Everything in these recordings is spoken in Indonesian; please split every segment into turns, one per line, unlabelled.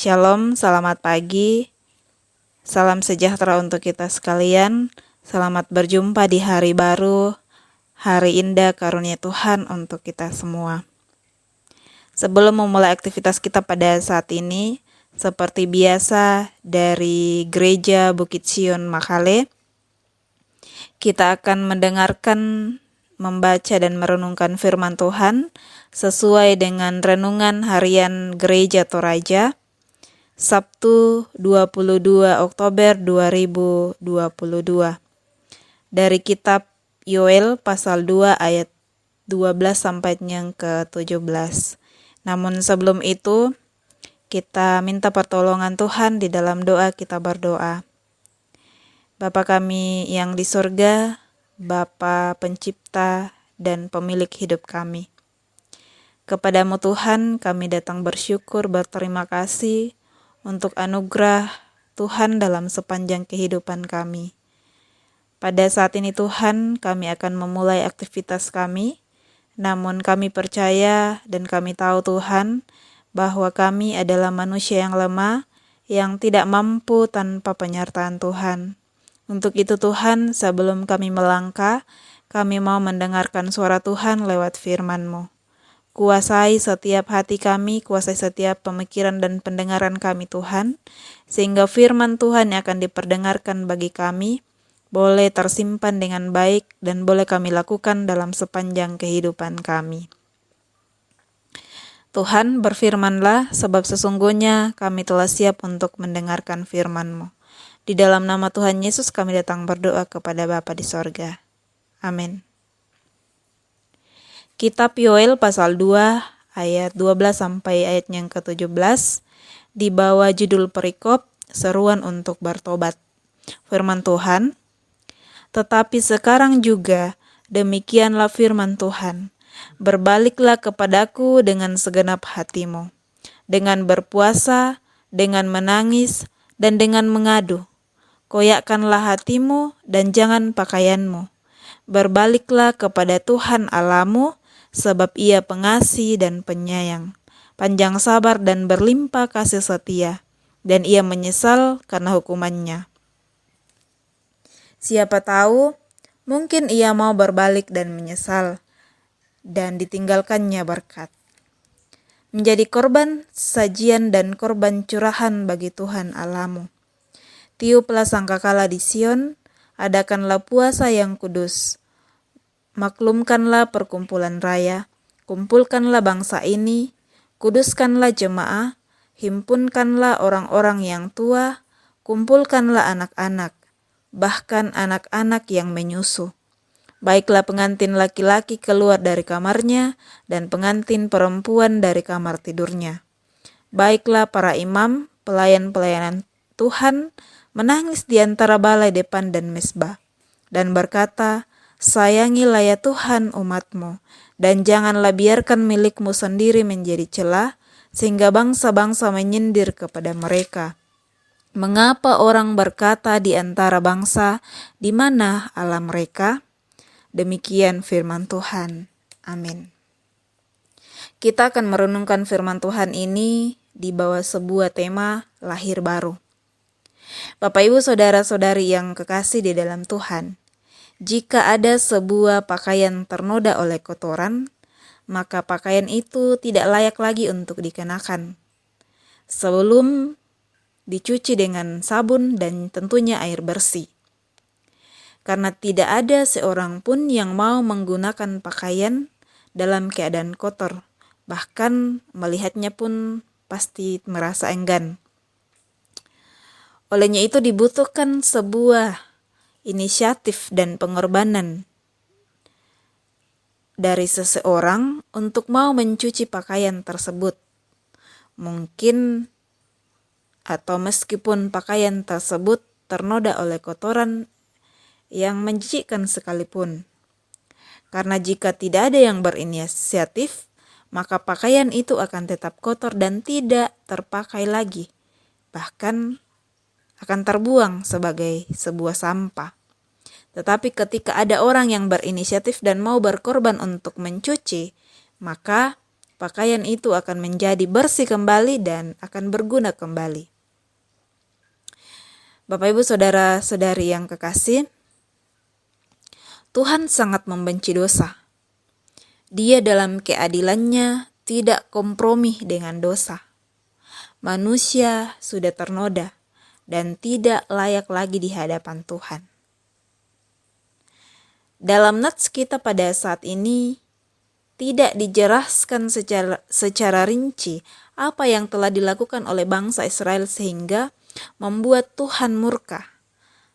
Shalom, selamat pagi, salam sejahtera untuk kita sekalian. Selamat berjumpa di hari baru, hari indah karunia Tuhan untuk kita semua. Sebelum memulai aktivitas kita pada saat ini, seperti biasa dari Gereja Bukit Sion Makale, kita akan mendengarkan, membaca dan merenungkan firman Tuhan sesuai dengan renungan harian Gereja Toraja, Sabtu 22 Oktober 2022 dari kitab Yoel pasal 2 ayat 12 sampai yang ke-17. Namun sebelum itu, kita minta pertolongan Tuhan di dalam doa. Kita berdoa. Bapa kami yang di surga, Bapa pencipta dan pemilik hidup kami. Kepadamu Tuhan kami datang bersyukur, berterima kasih untuk anugerah Tuhan dalam sepanjang kehidupan kami. Pada saat ini Tuhan, kami akan memulai aktivitas kami, namun kami percaya dan kami tahu Tuhan, bahwa kami adalah manusia yang lemah, yang tidak mampu tanpa penyertaan Tuhan. Untuk itu Tuhan, sebelum kami melangkah, kami mau mendengarkan suara Tuhan lewat firman-Mu. Kuasai setiap hati kami, kuasai setiap pemikiran dan pendengaran kami Tuhan, sehingga firman Tuhan yang akan diperdengarkan bagi kami, boleh tersimpan dengan baik dan boleh kami lakukan dalam sepanjang kehidupan kami. Tuhan, berfirmanlah, sebab sesungguhnya kami telah siap untuk mendengarkan firman-Mu. Di dalam nama Tuhan Yesus kami datang berdoa kepada Bapa di sorga. Amin. Kitab Yoel pasal 2 ayat 12 sampai ayat yang ke-17 di bawah judul perikop seruan untuk bertobat. Firman Tuhan, tetapi sekarang juga demikianlah firman Tuhan, berbaliklah kepadaku dengan segenap hatimu, dengan berpuasa, dengan menangis, dan dengan mengadu. Koyakkanlah hatimu dan jangan pakaianmu. Berbaliklah kepada Tuhan Allahmu, sebab Ia pengasih dan penyayang, panjang sabar dan berlimpah kasih setia, dan Ia menyesal karena hukumannya. Siapa tahu, mungkin Ia mau berbalik dan menyesal, dan ditinggalkannya berkat. Menjadi korban sajian dan korban curahan bagi Tuhan Allahmu. Tiuplah sangkakala di Sion, adakanlah puasa yang kudus. Maklumkanlah perkumpulan raya, kumpulkanlah bangsa ini, kuduskanlah jemaah, himpunkanlah orang-orang yang tua, kumpulkanlah anak-anak, bahkan anak-anak yang menyusu. Baiklah pengantin laki-laki keluar dari kamarnya, dan pengantin perempuan dari kamar tidurnya. Baiklah para imam, pelayan-pelayanan Tuhan, menangis di antara balai depan dan mezbah, dan berkata, sayangilah ya Tuhan umat-Mu, dan janganlah biarkan milik-Mu sendiri menjadi celah, sehingga bangsa-bangsa menyindir kepada mereka. Mengapa orang berkata di antara bangsa, di mana Allah mereka? Demikian firman Tuhan. Amin. Kita akan merenungkan firman Tuhan ini di bawah sebuah tema lahir baru. Bapak Ibu saudara-saudari yang kekasih di dalam Tuhan, jika ada sebuah pakaian ternoda oleh kotoran, maka pakaian itu tidak layak lagi untuk dikenakan. Sebelum dicuci dengan sabun dan tentunya air bersih. Karena tidak ada seorang pun yang mau menggunakan pakaian dalam keadaan kotor, bahkan melihatnya pun pasti merasa enggan. Olehnya itu dibutuhkan sebuah inisiatif dan pengorbanan dari seseorang untuk mau mencuci pakaian tersebut. Mungkin atau meskipun pakaian tersebut ternoda oleh kotoran yang menjijikkan sekalipun. Karena jika tidak ada yang berinisiatif, maka pakaian itu akan tetap kotor dan tidak terpakai lagi. Bahkan akan terbuang sebagai sebuah sampah. Tetapi ketika ada orang yang berinisiatif dan mau berkorban untuk mencuci, maka pakaian itu akan menjadi bersih kembali dan akan berguna kembali. Bapak Ibu saudara-saudari yang kekasih, Tuhan sangat membenci dosa. Dia dalam keadilannya tidak kompromi dengan dosa. Manusia sudah ternoda dan tidak layak lagi di hadapan Tuhan. Dalam nats kita pada saat ini tidak dijelaskan secara rinci apa yang telah dilakukan oleh bangsa Israel sehingga membuat Tuhan murka.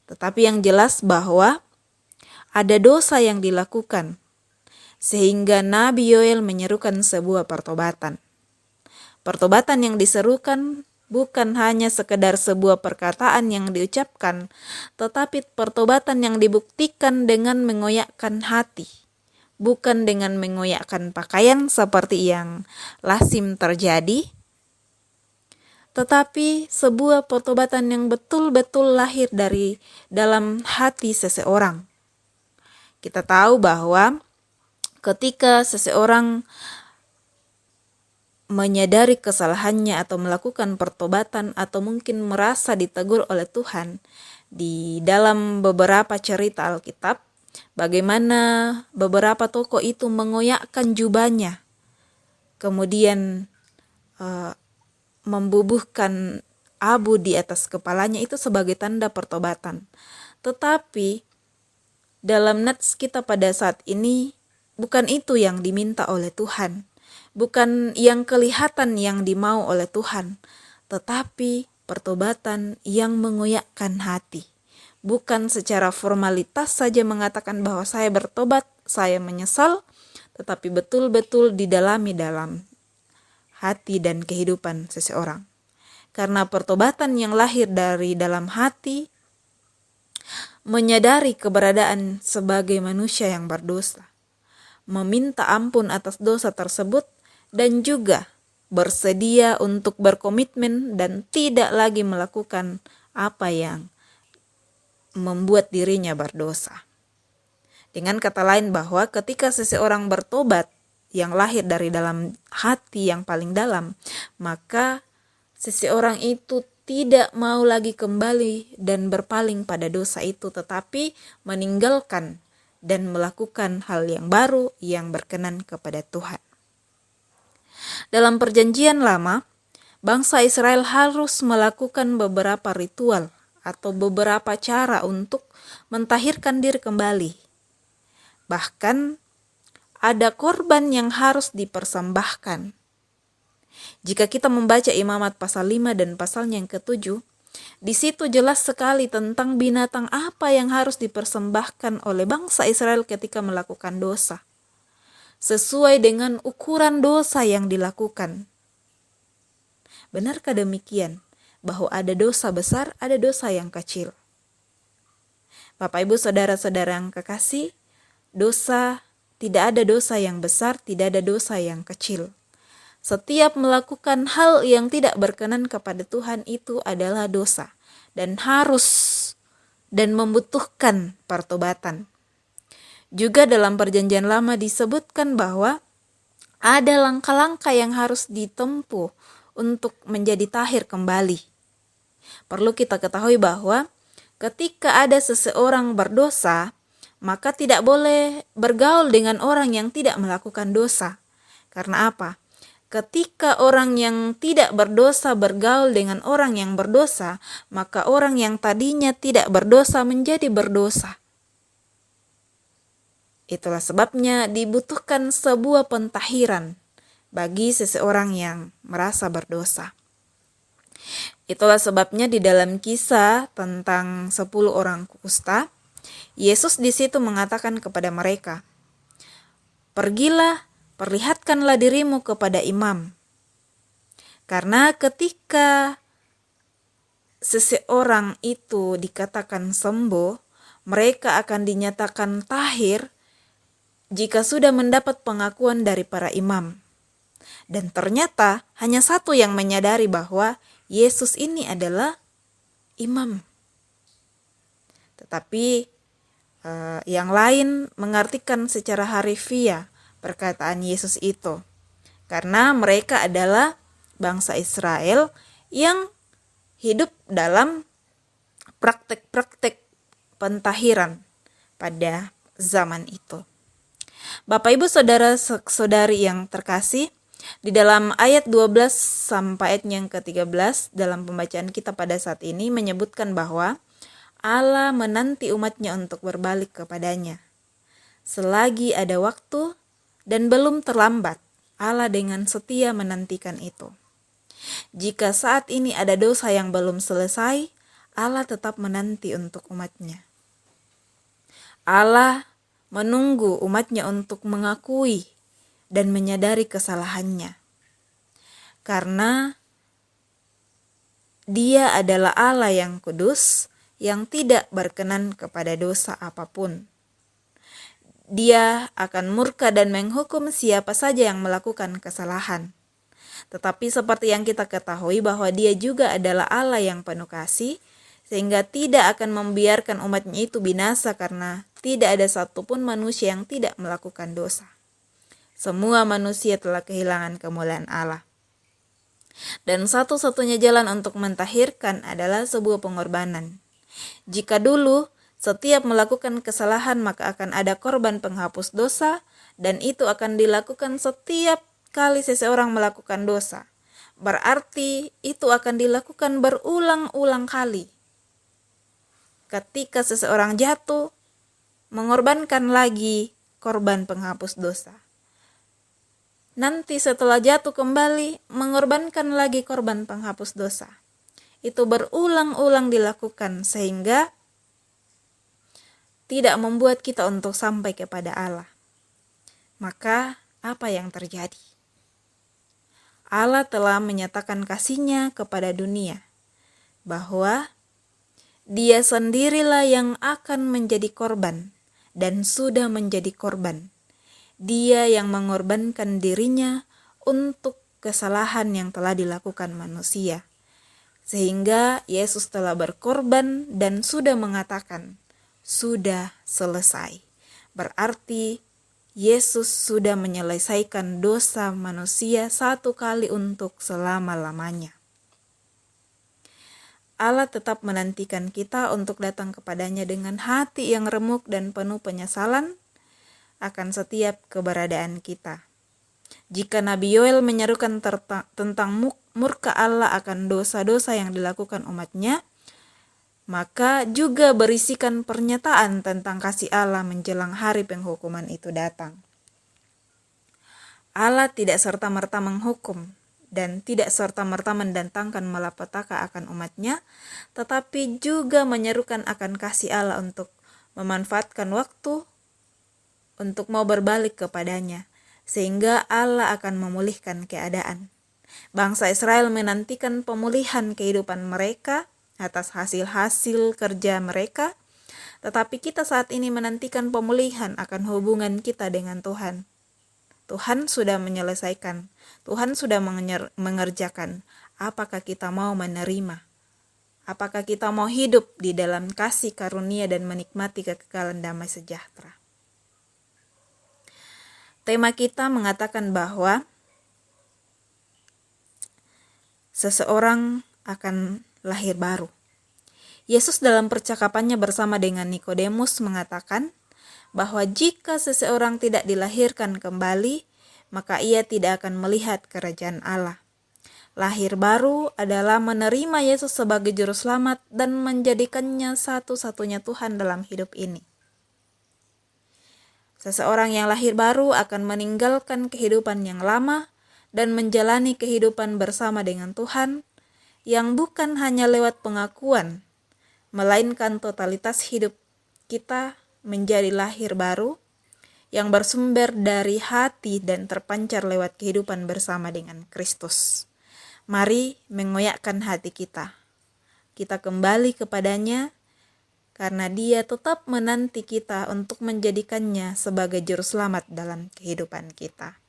Tetapi yang jelas bahwa ada dosa yang dilakukan sehingga Nabi Yoel menyerukan sebuah pertobatan. Pertobatan yang diserukan bukan hanya sekedar sebuah perkataan yang diucapkan, tetapi pertobatan yang dibuktikan dengan mengoyakkan hati, bukan dengan mengoyakkan pakaian seperti yang lazim terjadi, tetapi sebuah pertobatan yang betul-betul lahir dari dalam hati seseorang. Kita tahu bahwa ketika seseorang menyadari kesalahannya atau melakukan pertobatan atau mungkin merasa ditegur oleh Tuhan, di dalam beberapa cerita Alkitab, bagaimana beberapa tokoh itu mengoyakkan jubahnya, kemudian membubuhkan abu di atas kepalanya, itu sebagai tanda pertobatan. Tetapi dalam nats kita pada saat ini, bukan itu yang diminta oleh Tuhan. Bukan yang kelihatan yang dimau oleh Tuhan. Tetapi pertobatan yang mengoyakkan hati. Bukan secara formalitas saja mengatakan bahwa saya bertobat, saya menyesal. Tetapi betul-betul didalami dalam hati dan kehidupan seseorang. Karena pertobatan yang lahir dari dalam hati menyadari keberadaan sebagai manusia yang berdosa, meminta ampun atas dosa tersebut, dan juga bersedia untuk berkomitmen dan tidak lagi melakukan apa yang membuat dirinya berdosa. Dengan kata lain bahwa ketika seseorang bertobat yang lahir dari dalam hati yang paling dalam, maka seseorang itu tidak mau lagi kembali dan berpaling pada dosa itu, tetapi meninggalkan dan melakukan hal yang baru yang berkenan kepada Tuhan. Dalam perjanjian lama, bangsa Israel harus melakukan beberapa ritual atau beberapa cara untuk mentahirkan diri kembali. Bahkan ada korban yang harus dipersembahkan. Jika kita membaca Imamat pasal 5 dan pasalnya yang ke-7, di situ jelas sekali tentang binatang apa yang harus dipersembahkan oleh bangsa Israel ketika melakukan dosa, sesuai dengan ukuran dosa yang dilakukan. Benarkah demikian? Bahwa ada dosa besar, ada dosa yang kecil. Bapak Ibu saudara-saudara yang kekasih, tidak ada dosa yang besar, tidak ada dosa yang kecil. Setiap melakukan hal yang tidak berkenan kepada Tuhan itu adalah dosa dan harus dan membutuhkan pertobatan. Juga dalam perjanjian lama disebutkan bahwa ada langkah-langkah yang harus ditempuh untuk menjadi tahir kembali. Perlu kita ketahui bahwa ketika ada seseorang berdosa, maka tidak boleh bergaul dengan orang yang tidak melakukan dosa. Karena apa? Ketika orang yang tidak berdosa bergaul dengan orang yang berdosa, maka orang yang tadinya tidak berdosa menjadi berdosa. Itulah sebabnya dibutuhkan sebuah pentahiran bagi seseorang yang merasa berdosa. Itulah sebabnya di dalam kisah tentang 10 orang kusta, Yesus di situ mengatakan kepada mereka, "Pergilah, perlihatkanlah dirimu kepada imam." Karena ketika seseorang itu dikatakan sembuh, mereka akan dinyatakan tahir jika sudah mendapat pengakuan dari para imam. Dan ternyata hanya satu yang menyadari bahwa Yesus ini adalah imam. Tetapi yang lain mengartikan secara harfiah perkataan Yesus itu. karena mereka adalah bangsa Israel yang hidup dalam praktek-praktek pentahiran pada zaman itu. Bapak Ibu saudara-saudari yang terkasih, di dalam ayat 12 sampai ayat yang ke-13 dalam pembacaan kita pada saat ini menyebutkan bahwa Allah menanti umatnya untuk berbalik kepadanya. Selagi ada waktu dan belum terlambat, Allah dengan setia menantikan itu. Jika saat ini ada dosa yang belum selesai, Allah tetap menanti untuk umatnya. Allah menunggu umatnya untuk mengakui dan menyadari kesalahannya. Karena Dia adalah Allah yang kudus, yang tidak berkenan kepada dosa apapun. Dia akan murka dan menghukum siapa saja yang melakukan kesalahan. Tetapi seperti yang kita ketahui bahwa Dia juga adalah Allah yang penuh kasih, sehingga tidak akan membiarkan umatnya itu binasa karena tidak ada satupun manusia yang tidak melakukan dosa. Semua manusia telah kehilangan kemuliaan Allah. Dan satu-satunya jalan untuk mentahirkan adalah sebuah pengorbanan. Jika dulu setiap melakukan kesalahan maka akan ada korban penghapus dosa, dan itu akan dilakukan setiap kali seseorang melakukan dosa. Berarti itu akan dilakukan berulang-ulang kali. Ketika seseorang jatuh, mengorbankan lagi korban penghapus dosa. Nanti setelah jatuh kembali, mengorbankan lagi korban penghapus dosa. Itu berulang-ulang dilakukan sehingga tidak membuat kita untuk sampai kepada Allah. Maka apa yang terjadi? Allah telah menyatakan kasih-Nya kepada dunia bahwa Dia sendirilah yang akan menjadi korban dan sudah menjadi korban. Dia yang mengorbankan dirinya untuk kesalahan yang telah dilakukan manusia. Sehingga Yesus telah berkorban dan sudah mengatakan, sudah selesai. Berarti Yesus sudah menyelesaikan dosa manusia satu kali untuk selama-lamanya. Allah tetap menantikan kita untuk datang kepadanya dengan hati yang remuk dan penuh penyesalan akan setiap keberadaan kita. Jika Nabi Yoel menyerukan tentang murka Allah akan dosa-dosa yang dilakukan umatnya, maka juga berisikan pernyataan tentang kasih Allah menjelang hari penghukuman itu datang. Allah tidak serta-merta menghukum dan tidak serta-merta mendatangkan malapetaka akan umatnya, tetapi juga menyerukan akan kasih Allah untuk memanfaatkan waktu untuk mau berbalik kepadanya, sehingga Allah akan memulihkan keadaan. Bangsa Israel menantikan pemulihan kehidupan mereka atas hasil-hasil kerja mereka, tetapi kita saat ini menantikan pemulihan akan hubungan kita dengan Tuhan. Tuhan sudah menyelesaikan, Tuhan sudah mengerjakan. Apakah kita mau menerima? Apakah kita mau hidup di dalam kasih karunia dan menikmati kekekalan damai sejahtera? Tema kita mengatakan bahwa seseorang akan lahir baru. Yesus dalam percakapannya bersama dengan Nikodemus mengatakan bahwa jika seseorang tidak dilahirkan kembali, maka ia tidak akan melihat kerajaan Allah. Lahir baru adalah menerima Yesus sebagai juru selamat dan menjadikannya satu-satunya Tuhan dalam hidup ini. Seseorang yang lahir baru akan meninggalkan kehidupan yang lama dan menjalani kehidupan bersama dengan Tuhan yang bukan hanya lewat pengakuan, melainkan totalitas hidup kita menjadi lahir baru yang bersumber dari hati dan terpancar lewat kehidupan bersama dengan Kristus. Mari mengoyakkan hati kita. Kita kembali kepadanya karena Dia tetap menanti kita untuk menjadikannya sebagai juru selamat dalam kehidupan kita.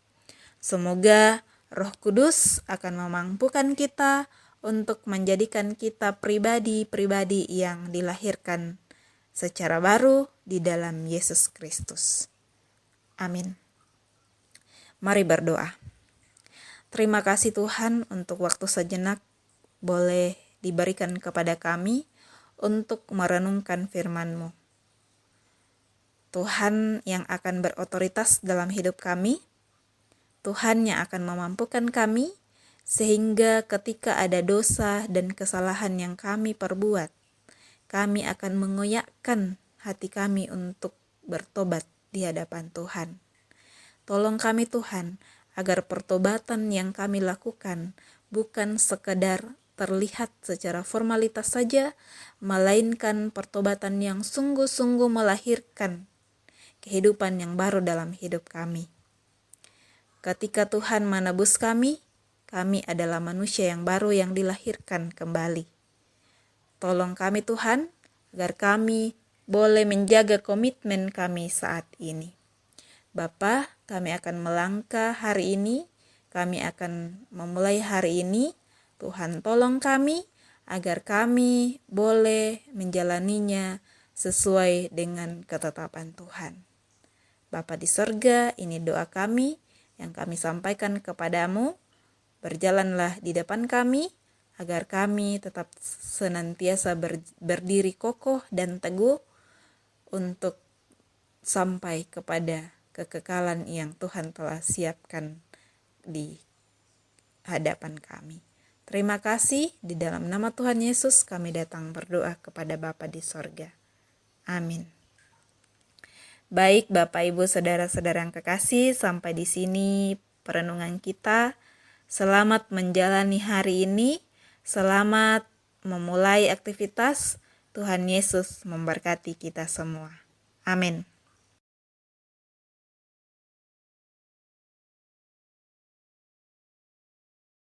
Semoga Roh Kudus akan memampukan kita untuk menjadikan kita pribadi-pribadi yang dilahirkan secara baru di dalam Yesus Kristus. Amin. Mari berdoa. Terima kasih Tuhan untuk waktu sejenak boleh diberikan kepada kami untuk merenungkan firman-Mu. Tuhan yang akan berotoritas dalam hidup kami, Tuhan yang akan memampukan kami, sehingga ketika ada dosa dan kesalahan yang kami perbuat, kami akan mengoyakkan hati kami untuk bertobat di hadapan Tuhan. Tolong kami Tuhan, agar pertobatan yang kami lakukan bukan sekedar terlihat secara formalitas saja, melainkan pertobatan yang sungguh-sungguh melahirkan kehidupan yang baru dalam hidup kami. Ketika Tuhan menebus kami adalah manusia yang baru yang dilahirkan kembali. Tolong kami Tuhan, agar kami boleh menjaga komitmen kami saat ini. Bapa, kami akan melangkah hari ini, kami akan memulai hari ini. Tuhan tolong kami, agar kami boleh menjalaninya sesuai dengan ketetapan Tuhan. Bapa di sorga, ini doa kami yang kami sampaikan kepadamu. Berjalanlah di depan kami, agar kami tetap senantiasa berdiri kokoh dan teguh untuk sampai kepada kekekalan yang Tuhan telah siapkan di hadapan kami. Terima kasih, di dalam nama Tuhan Yesus kami datang berdoa kepada Bapa di sorga. Amin. Baik Bapak Ibu Saudara-saudara yang kekasih, sampai di sini perenungan kita. Selamat menjalani hari ini, selamat memulai aktivitas. Tuhan Yesus memberkati kita semua. Amin.